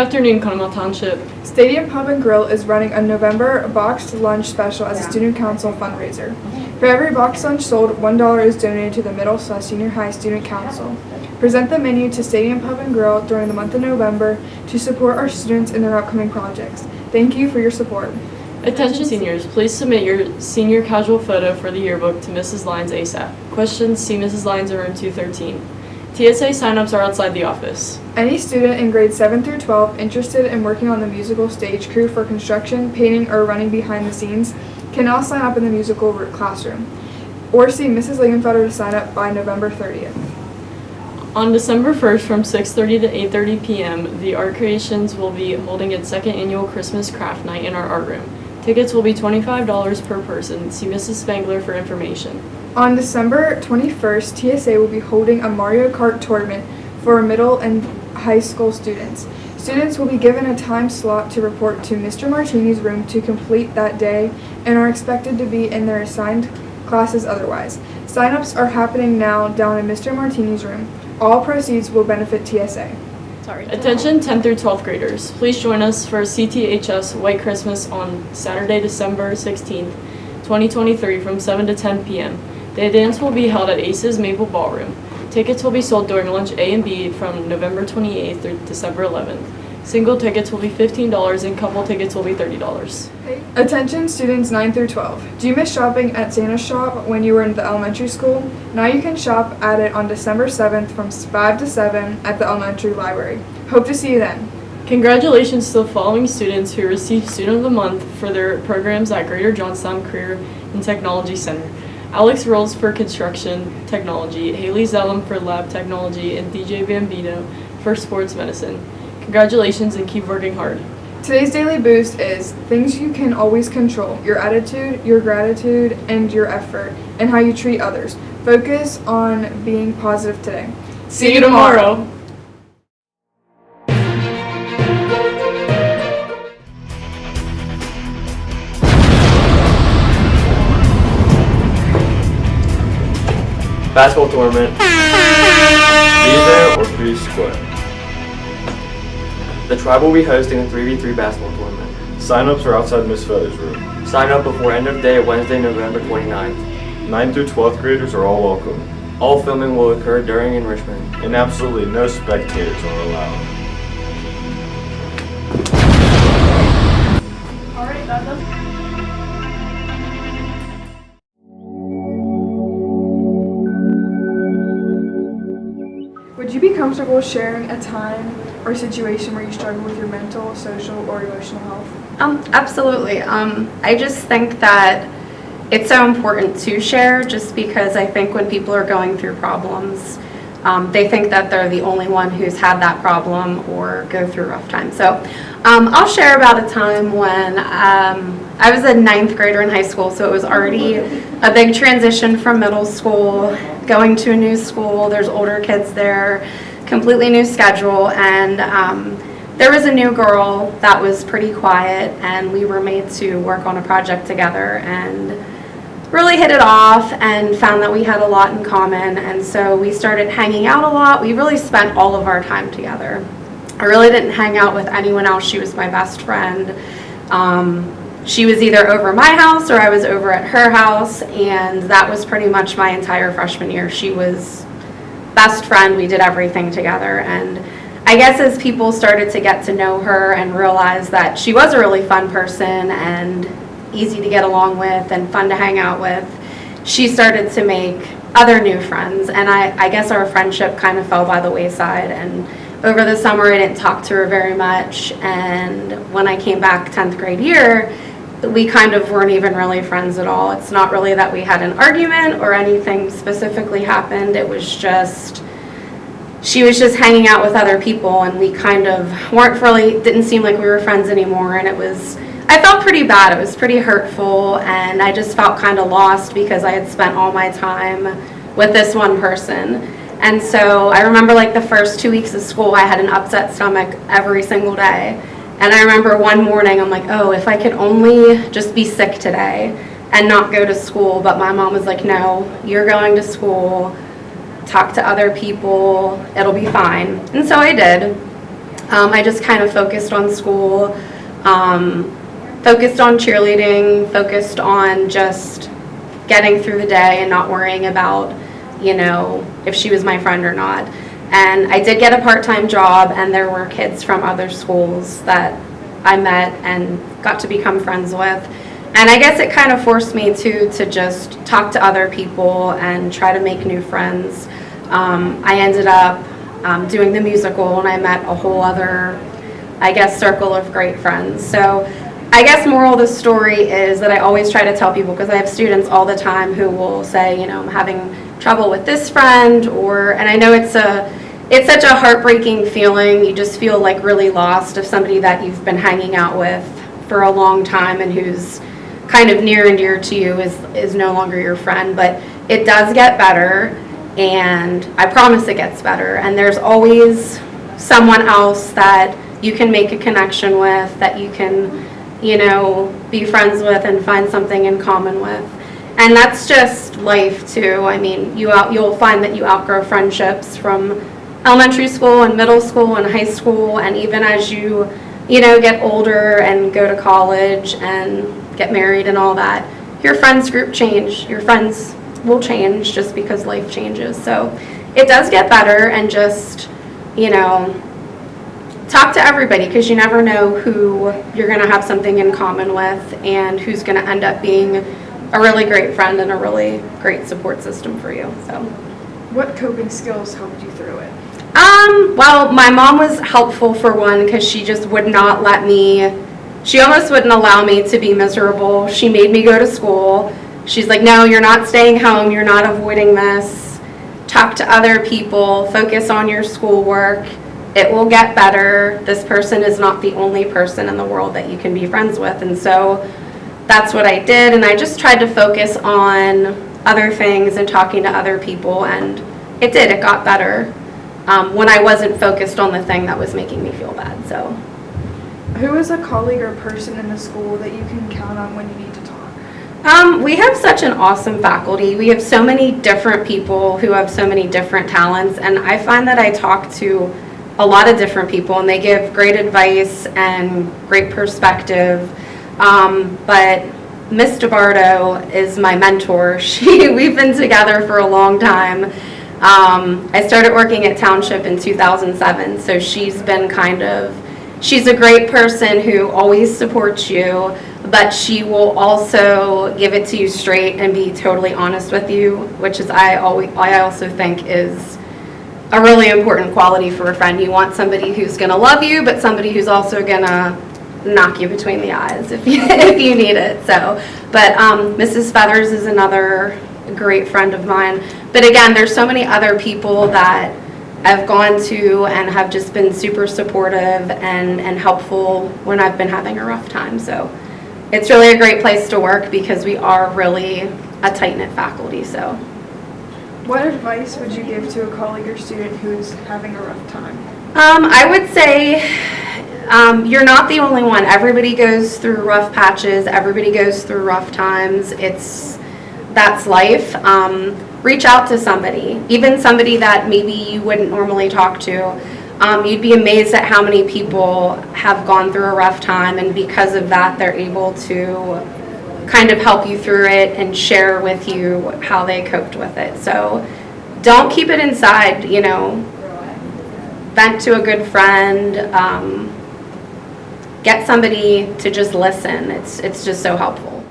afternoon, Conemaugh Township. Stadium Pub and Grill is running a November boxed lunch special as a student council fundraiser. For every boxed lunch sold, $1 is donated to the Middle/Senior High Student Council. Present the menu to Stadium Pub and Grill during the month of November to support our students in their upcoming projects. Thank you for your support. Attention seniors, please submit your senior casual photo for the yearbook to Mrs. Lyons ASAP. Questions, see Mrs. Lyons in room 213. TSA signups are outside the office. Any student in grades 7 through 12 interested in working on the musical stage crew for construction, painting, or running behind the scenes can now sign up in the musical classroom or see Mrs. Lingenfelder to sign up by November 30th. On December 1st from 6:30 to 8:30 p.m., the Art Creations will be holding its second annual Christmas craft night in our art room. Tickets will be $25 per person. See Mrs. Spangler for information. On December 21st, TSA will be holding a Mario Kart tournament for middle and high school students. Students will be given a time slot to report to Mr. Martini's room to complete that day and are expected to be in their assigned classes otherwise. Sign-ups are happening now down in Mr. Martini's room. All proceeds will benefit TSA. Attention 10th through 12th graders. Please join us for CTHS White Christmas on Saturday, December 16th, 2023 from 7 to 10 p.m. The dance will be held at Aces Maple Ballroom. Tickets will be sold during lunch A and B from November 28th through December 11th. Single tickets will be $15 and couple tickets will be $30. Attention students 9 through 12. Do you miss shopping at Santa's shop when you were in the elementary school? Now you can shop at it on December 7th from 5 to 7 at the elementary library. Hope to see you then. Congratulations to the following students who received Student of the Month for their programs at Greater Johnstown Career and Technology Center. Alex Rolls for Construction Technology, Haley Zellum for Lab Technology, and DJ Bambino for Sports Medicine. Congratulations and keep working hard. Today's daily boost is things you can always control: your attitude, your gratitude, and your effort, and how you treat others. Focus on being positive today. See you tomorrow. Basketball tournament. Be there or please square. The tribe will be hosting a 3v3 basketball tournament. Sign-ups are outside Miss Feather's room. Sign up before end of day Wednesday, November 29th. 9th through 12th graders are all welcome. All filming will occur during enrichment. And absolutely no spectators are allowed. Alright, that does. Would you be comfortable sharing a time or situation where you struggle with your mental, social, or emotional health? Absolutely. I just think that it's so important to share, just because I think when people are going through problems, they think that they're the only one who's had that problem or go through rough times. So I'll share about a time when I was a 9th grader in high school, so it was already a big transition from middle school, going to a new school. There's older kids there, completely new schedule, and there was a new girl that was pretty quiet, and we were made to work on a project together and really hit it off and found that we had a lot in common, and so we started hanging out a lot. We really spent all of our time together. I really didn't hang out with anyone else. She was my best friend. She was either over my house or I was over at her house, and that was pretty much my entire freshman year. She was best friend. We did everything together, and I guess as people started to get to know her and realize that she was a really fun person and easy to get along with and fun to hang out with, she started to make other new friends, and I guess our friendship kind of fell by the wayside. And over the summer I didn't talk to her very much, and when I came back 10th grade year, we kind of weren't even really friends at all. It's not really that we had an argument or anything specifically happened. It was just, she was just hanging out with other people, and we kind of didn't seem like we were friends anymore, and I felt pretty bad. It was pretty hurtful, and I just felt kind of lost because I had spent all my time with this one person. And so I remember like the first 2 weeks of school, I had an upset stomach every single day. And I remember one morning, I'm like, oh, if I could only just be sick today and not go to school. But my mom was like, no, you're going to school, talk to other people, it'll be fine. And so I did. I just kind of focused on school, focused on cheerleading, focused on just getting through the day and not worrying about, if she was my friend or not. And I did get a part-time job, and there were kids from other schools that I met and got to become friends with. And I guess it kind of forced me to just talk to other people and try to make new friends. I ended up doing the musical, and I met a whole other, circle of great friends. So I guess moral of the story is that I always try to tell people, because I have students all the time who will say, I'm having trouble with this friend, and I know it's such a heartbreaking feeling. You just feel like really lost if somebody that you've been hanging out with for a long time and who's kind of near and dear to you is no longer your friend. But it does get better, and I promise it gets better. And there's always someone else that you can make a connection with, that you can, be friends with and find something in common with. And that's just life too. I mean, you'll find that you outgrow friendships from elementary school and middle school and high school, and even as you get older and go to college and get married and all that, your friends group change. Your friends will change just because life changes. So it does get better, and just, talk to everybody, because you never know who you're going to have something in common with and who's going to end up being a really great friend and a really great support system for you. So, What coping skills helped you through it? Well, my mom was helpful for one, because she just would not she almost wouldn't allow me to be miserable. She made me go to school. She's like, no, you're not staying home. You're not avoiding this. Talk to other people. Focus on your schoolwork. It will get better. This person is not the only person in the world that you can be friends with. And so that's what I did. And I just tried to focus on other things and talking to other people. And it did. It got better when I wasn't focused on the thing that was making me feel bad. So, Who is a colleague or person in the school that you can count on when you need to talk? we have such an awesome faculty. We have so many different people who have so many different talents. And I find that I talk to a lot of different people, and they give great advice and great perspective. But Miss DeBardo is my mentor. We've been together for a long time. I started working at Township in 2007, so she's a great person who always supports you, but she will also give it to you straight and be totally honest with you, which is I also think is a really important quality for a friend. You want somebody who's going to love you, but somebody who's also going to knock you between the eyes if you need it. So, but Mrs. Feathers is another great friend of mine. But again, there's so many other people that I've gone to and have just been super supportive and helpful when I've been having a rough time. So it's really a great place to work, because we are really a tight-knit faculty. So. What advice would you give to a colleague or student who is having a rough time? I would say you're not the only one. Everybody goes through rough patches. Everybody goes through rough times. That's life. Reach out to somebody, even somebody that maybe you wouldn't normally talk to. You'd be amazed at how many people have gone through a rough time, and because of that, they're able to kind of help you through it and share with you how they coped with it. So don't keep it inside, vent to a good friend, get somebody to just listen. It's just so helpful.